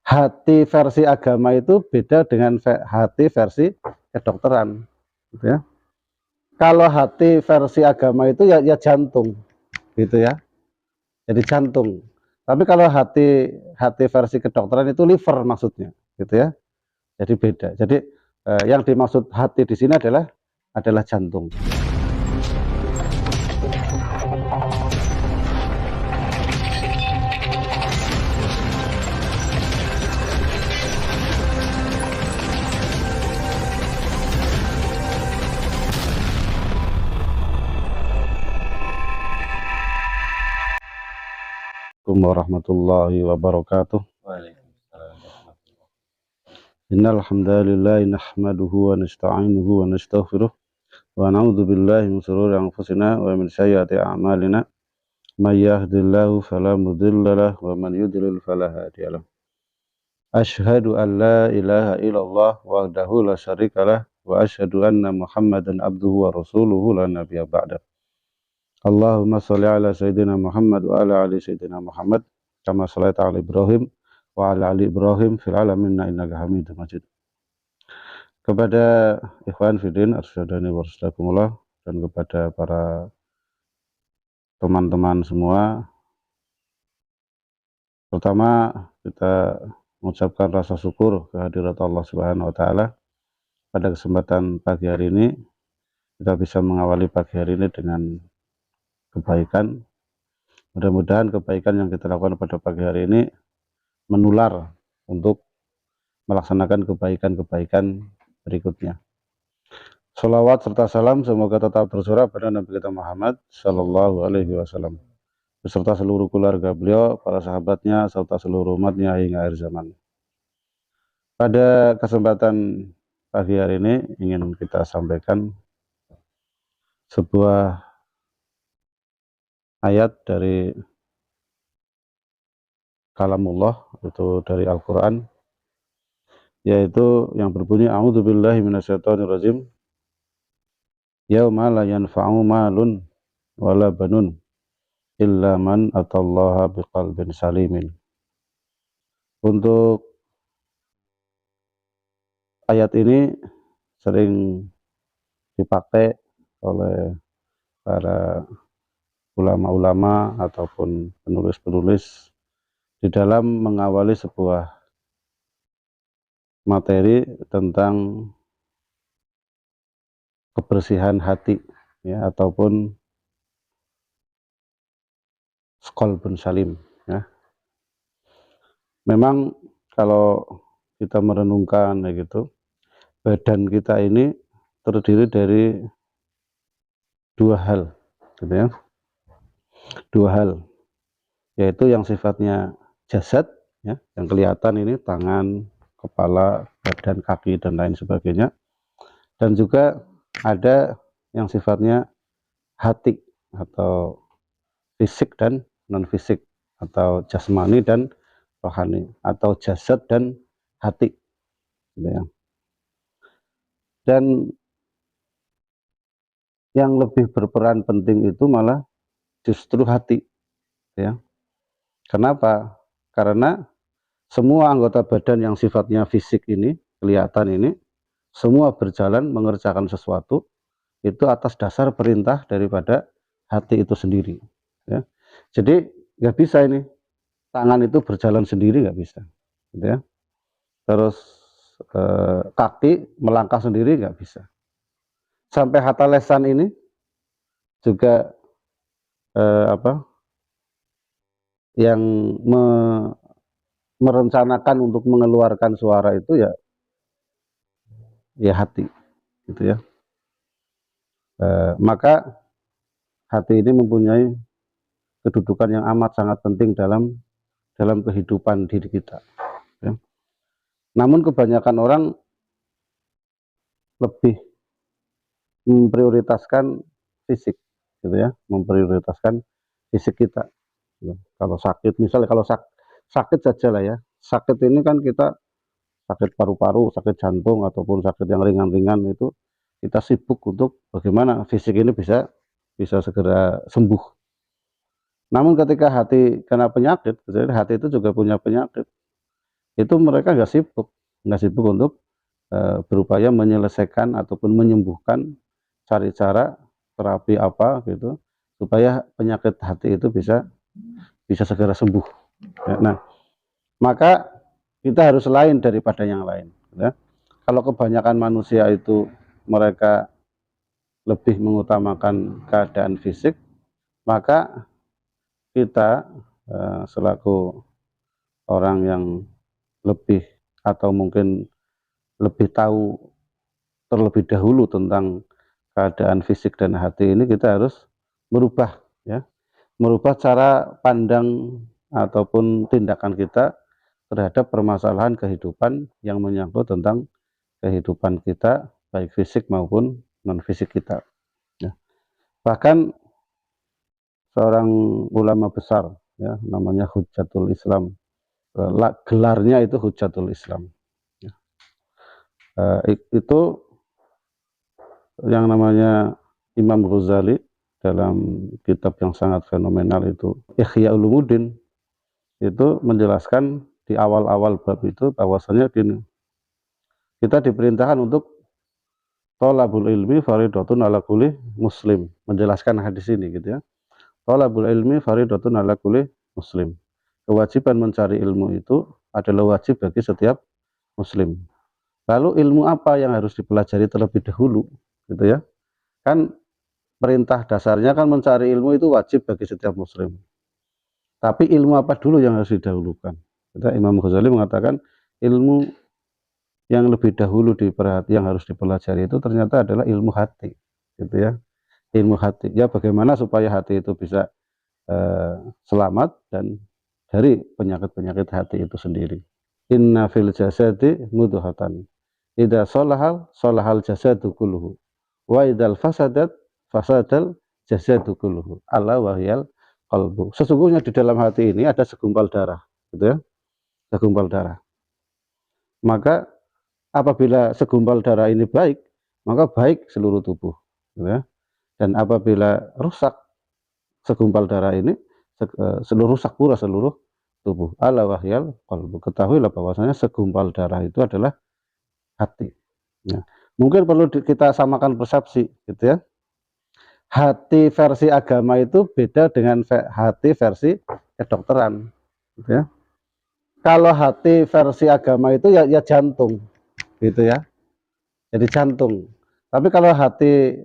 hati versi agama itu beda dengan hati versi kedokteran, gitu ya. Kalau hati versi agama itu ya jantung, gitu ya. Jadi jantung. Tapi kalau hati versi kedokteran itu liver maksudnya, gitu ya. Jadi beda. Jadi yang dimaksud hati di sini adalah jantung. Assalamualaikum warahmatullahi wabarakatuh. Innal hamdalillah nahmaduhu wa nasta'inuhu wa nastaghfiruh wa na'udzu billahi min shururi anfusina wa min sayyiati a'malina. May yahdihillahu fala mudhillalah wa man yudlil fala hadiyalah. Asyhadu an la ilaha illallah wahdahu la syarikalah wa asyhadu anna Muhammadan abduhu wa rasuluhu la nabiyya ba'da. Allahumma sholli ala sayyidina Muhammad wa ala ali sayyidina Muhammad kama shallaita ala Ibrahim wa ala ali Ibrahim fil alamin innaka Hamidum Majid. Kepada ikhwan fillah arsyadani warahmatullahi dan kepada para teman-teman semua, pertama kita mengucapkan rasa syukur kehadirat Allah Subhanahu wa taala. Pada kesempatan pagi hari ini kita bisa mengawali pagi hari ini dengan kebaikan. Mudah-mudahan kebaikan yang kita lakukan pada pagi hari ini menular untuk melaksanakan kebaikan-kebaikan berikutnya. Sholawat serta salam semoga tetap tercurah pada Nabi kita Muhammad Sallallahu Alaihi Wasallam beserta seluruh keluarga beliau, para sahabatnya, serta seluruh umatnya hingga akhir zaman. Pada kesempatan pagi hari ini ingin kita sampaikan sebuah ayat dari kalamullah, itu dari Al-Quran, yaitu yang berbunyi a'udzubillahi minasyaitonirrajim yauma la yanfa'u malun wala banun illa man atallaha biqalbin salimin. Untuk ayat ini sering dipakai oleh para ulama-ulama ataupun penulis-penulis di dalam mengawali sebuah materi tentang kebersihan hati, ya, ataupun qalbun salim, ya. Memang kalau kita merenungkan gitu, badan kita ini terdiri dari dua hal, gitu ya. Dua hal, yaitu yang sifatnya jasad, ya, yang kelihatan ini tangan, kepala, badan, kaki dan lain sebagainya. Dan juga ada yang sifatnya hati atau fisik dan non fisik, atau jasmani dan rohani, atau jasad dan hati, gitu ya. Dan yang lebih berperan penting itu malah justru hati, ya. Kenapa? Karena semua anggota badan yang sifatnya fisik ini, kelihatan ini, semua berjalan mengerjakan sesuatu itu atas dasar perintah daripada hati itu sendiri, ya. Jadi nggak bisa ini tangan itu berjalan sendiri, nggak bisa, gitu ya. Terus kaki melangkah sendiri nggak bisa. Sampai hatta lesan ini juga yang merencanakan untuk mengeluarkan suara itu ya hati, gitu ya. Maka hati ini mempunyai kedudukan yang amat sangat penting dalam kehidupan diri kita, ya. Namun kebanyakan orang lebih memprioritaskan fisik, gitu ya, memprioritaskan fisik kita. Kalau sakit, misalnya kalau sakit saja lah ya, sakit ini kan kita sakit paru-paru, sakit jantung, ataupun sakit yang ringan-ringan itu kita sibuk untuk bagaimana fisik ini bisa segera sembuh. Namun ketika hati kena penyakit, jadi hati itu juga punya penyakit. itu mereka nggak sibuk untuk berupaya menyelesaikan ataupun menyembuhkan, cari cara terapi apa gitu supaya penyakit hati itu bisa segera sembuh. Ya, nah, maka kita harus lain daripada yang lain. Ya. Kalau kebanyakan manusia itu mereka lebih mengutamakan keadaan fisik, maka kita selaku orang yang lebih atau mungkin lebih tahu terlebih dahulu tentang keadaan fisik dan hati ini, kita harus merubah ya, merubah cara pandang ataupun tindakan kita terhadap permasalahan kehidupan yang menyangkut tentang kehidupan kita, baik fisik maupun non fisik kita ya. Bahkan seorang ulama besar ya, namanya Hujjatul Islam, gelarnya itu Hujjatul Islam ya. Itu yang namanya Imam Ghazali dalam kitab yang sangat fenomenal itu Ihya Ulumuddin, itu menjelaskan di awal-awal bab itu bahwasanya gini, kita diperintahkan untuk thalabul ilmi faridatun ala kulli muslim, menjelaskan hadis ini gitu ya. Thalabul ilmi faridatun ala kulli muslim, kewajiban mencari ilmu itu adalah wajib bagi setiap muslim. Lalu ilmu apa yang harus dipelajari terlebih dahulu gitu ya, kan perintah dasarnya kan mencari ilmu itu wajib bagi setiap muslim. Tapi ilmu apa dulu yang harus didahulukan? Imam Ghazali mengatakan ilmu yang lebih dahulu yang harus dipelajari itu ternyata adalah ilmu hati, gitu ya. Ilmu hati. Ya bagaimana supaya hati itu bisa selamat dan dari penyakit-penyakit hati itu sendiri. Inna fil jasadi mudghatan. Idza salahal jasadu kulluhu. Wa idzal fasadal jasadu kulluhu. Ala wahyal qalbu. Sesungguhnya di dalam hati ini ada segumpal darah, gitu ya. Segumpal darah. Maka apabila segumpal darah ini baik, maka baik seluruh tubuh, gitu ya. Dan apabila rusak segumpal darah ini, rusak pula seluruh tubuh. Ala wahyal qalbu. Ketahuilah bahwasanya segumpal darah itu adalah hati. Ya. Mungkin perlu kita samakan persepsi, gitu ya. Hati versi agama itu beda dengan hati versi kedokteran, gitu ya. Kalau hati versi agama itu ya jantung, gitu ya. Jadi jantung. Tapi kalau hati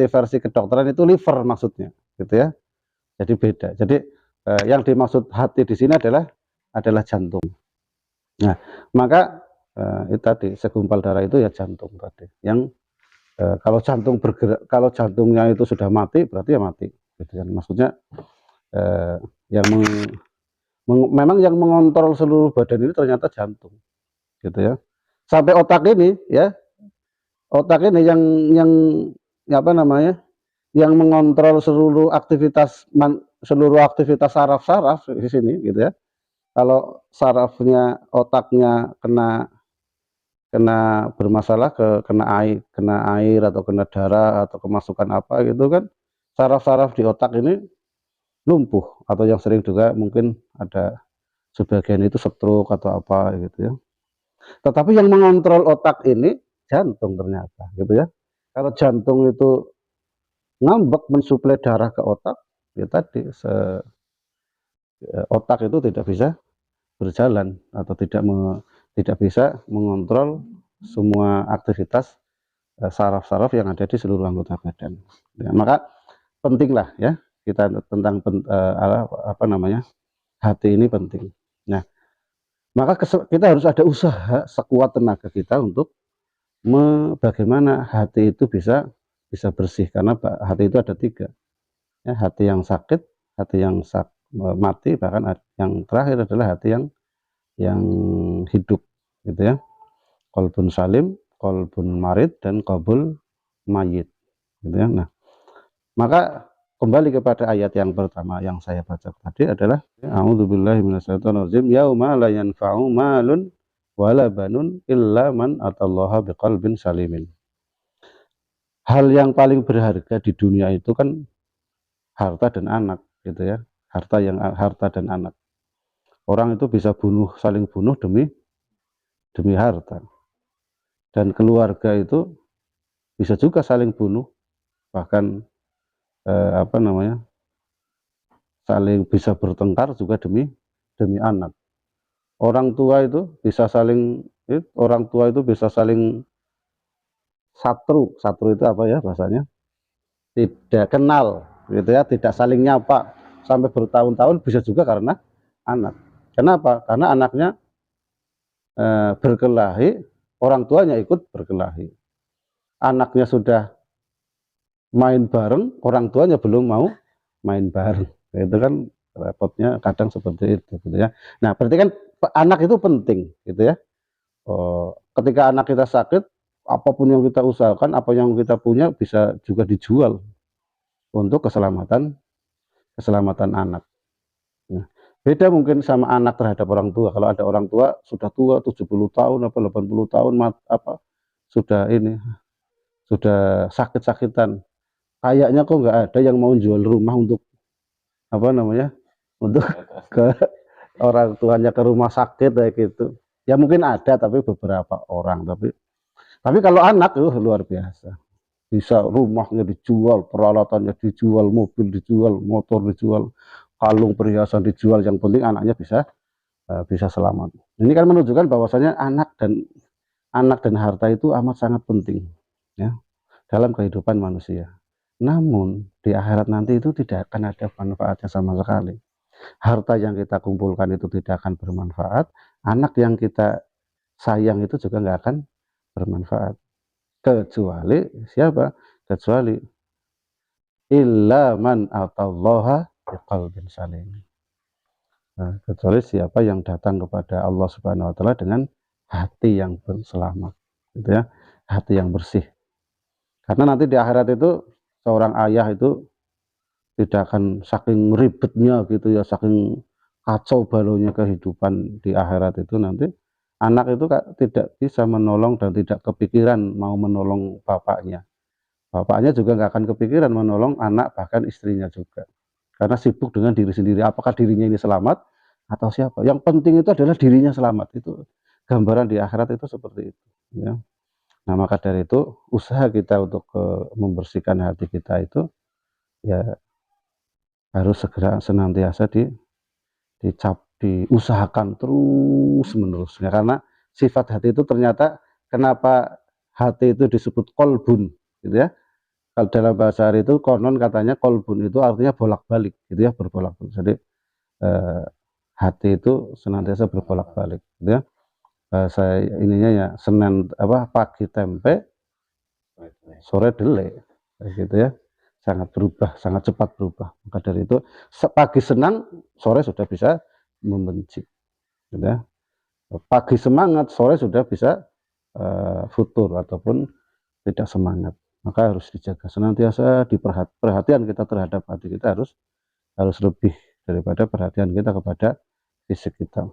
versi kedokteran itu liver maksudnya, gitu ya. Jadi beda. Jadi yang dimaksud hati di sini adalah jantung. Nah, maka itu tadi segumpal darah itu ya jantung tadi. Yang kalau jantung bergerak, kalau jantungnya itu sudah mati, berarti ya mati. Gitu kan. Maksudnya yang memang yang mengontrol seluruh badan ini ternyata jantung, gitu ya. Sampai otak ini ya, otak ini yang apa namanya, yang mengontrol seluruh aktivitas saraf-saraf di sini, gitu ya. Kalau sarafnya otaknya kena bermasalah, kena air atau kena darah atau kemasukan apa gitu kan, saraf-saraf di otak ini lumpuh, atau yang sering juga mungkin ada sebagian itu stroke atau apa gitu ya. Tetapi yang mengontrol otak ini jantung ternyata, gitu ya. Kalau jantung itu ngambek mensuplai darah ke otak, ya tadi otak itu tidak bisa berjalan atau tidak bisa mengontrol semua aktivitas saraf-saraf yang ada di seluruh anggota badan. Ya, maka pentinglah ya kita tentang apa namanya, hati ini penting. Nah, maka kita harus ada usaha sekuat tenaga kita untuk bagaimana hati itu bisa bersih, karena hati itu ada tiga ya, hati yang sakit, hati yang mati, bahkan yang terakhir adalah hati yang hidup, gitu ya. Qalbun salim, qalbun marid, dan qalbul mayit, gitu ya. Nah, maka kembali kepada ayat yang pertama yang saya baca tadi adalah a'udzubillahi minasyaitonirrajim, yauma la yanfa'u malun wala banun illa man atallaha biqalbin salimin. Hal yang paling berharga di dunia itu kan harta dan anak, gitu ya. Harta dan anak. Orang itu bisa saling bunuh demi demi harta. Dan keluarga itu bisa juga saling bunuh, bahkan saling bisa bertengkar juga demi anak. Orang tua itu bisa saling satru. Satru itu apa ya bahasanya? Tidak kenal, gitu ya, tidak saling nyapa sampai bertahun-tahun, bisa juga karena anak. Kenapa? Karena anaknya berkelahi, orang tuanya ikut berkelahi. Anaknya sudah main bareng, orang tuanya belum mau main bareng. Itu kan repotnya kadang seperti itu, gitu ya. Nah, berarti kan anak itu penting, gitu ya. Ketika anak kita sakit, apapun yang kita usahakan, apa yang kita punya bisa juga dijual untuk keselamatan anak. Nah, beda mungkin sama anak terhadap orang tua. Kalau ada orang tua sudah tua 70 tahun apa 80 tahun sudah sakit-sakitan. Kayaknya kok nggak ada yang mau jual rumah untuk untuk ke orang tuanya ke rumah sakit kayak gitu. Ya mungkin ada tapi beberapa orang, tapi kalau anak itu luar biasa. Bisa rumahnya dijual, peralatannya dijual, mobil dijual, motor dijual, kalung perhiasan dijual, yang penting anaknya bisa selamat. Ini kan menunjukkan bahwasanya anak dan harta itu amat sangat penting, ya, dalam kehidupan manusia. Namun di akhirat nanti itu tidak akan ada manfaatnya sama sekali. Harta yang kita kumpulkan itu tidak akan bermanfaat, anak yang kita sayang itu juga nggak akan bermanfaat. Kecuali siapa? Kecuali illa man atallaha biqalbin salim. Nah, kecuali siapa yang datang kepada Allah Subhanahu wa taala dengan hati yang selamat, gitu ya, hati yang bersih. Karena nanti di akhirat itu seorang ayah itu tidak akan, saking ribetnya gitu ya, saking kacau balaunya kehidupan di akhirat itu, nanti anak itu tidak bisa menolong dan tidak kepikiran mau menolong bapaknya. Bapaknya juga nggak akan kepikiran menolong anak, bahkan istrinya juga. Karena sibuk dengan diri sendiri. Apakah dirinya ini selamat atau siapa? Yang penting itu adalah dirinya selamat. Itu gambaran di akhirat itu seperti itu, ya. Nah, maka dari itu usaha kita untuk membersihkan hati kita itu ya harus segera senantiasa diusahakan terus menerus, ya. Karena sifat hati itu ternyata, kenapa hati itu disebut kolbun, gitu ya. Kalau dalam bahasa Arab itu konon katanya kolbun itu artinya bolak-balik, gitu ya, berbolak-balik. Jadi hati itu senantiasa berbolak-balik, gitu ya. Bahasa ininya ya pagi tempe, sore dele, gitu ya. Sangat berubah, sangat cepat berubah. Maka dari itu pagi senang, sore sudah bisa membenci, gitu ya. Pagi semangat, sore sudah bisa futur ataupun tidak semangat. Maka harus dijaga senantiasa, perhatian kita terhadap hati kita harus lebih daripada perhatian kita kepada fisik kita.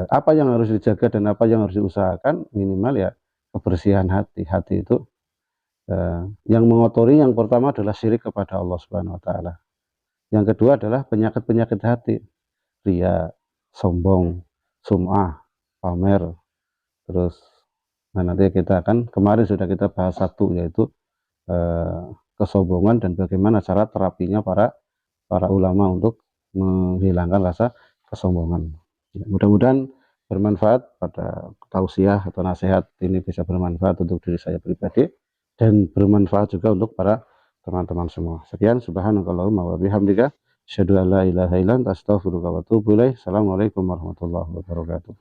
Apa yang harus dijaga dan apa yang harus diusahakan, minimal ya kebersihan hati. Hati itu yang mengotori, yang pertama adalah syirik kepada Allah Subhanahu wa taala. Yang kedua adalah penyakit-penyakit hati, ria, sombong, sum'ah, pamer. Terus nanti kemarin sudah kita bahas satu, yaitu kesombongan dan bagaimana cara terapinya para ulama untuk menghilangkan rasa kesombongan. Mudah-mudahan bermanfaat, pada tausiah atau nasihat ini bisa bermanfaat untuk diri saya pribadi dan bermanfaat juga untuk para teman-teman semua. Sekian, subhanakallahumma wa bihamdika, asyhadu an la ilaha illa anta, astaghfiruka wa atubu ilaik. Assalamualaikum warahmatullahi wabarakatuh.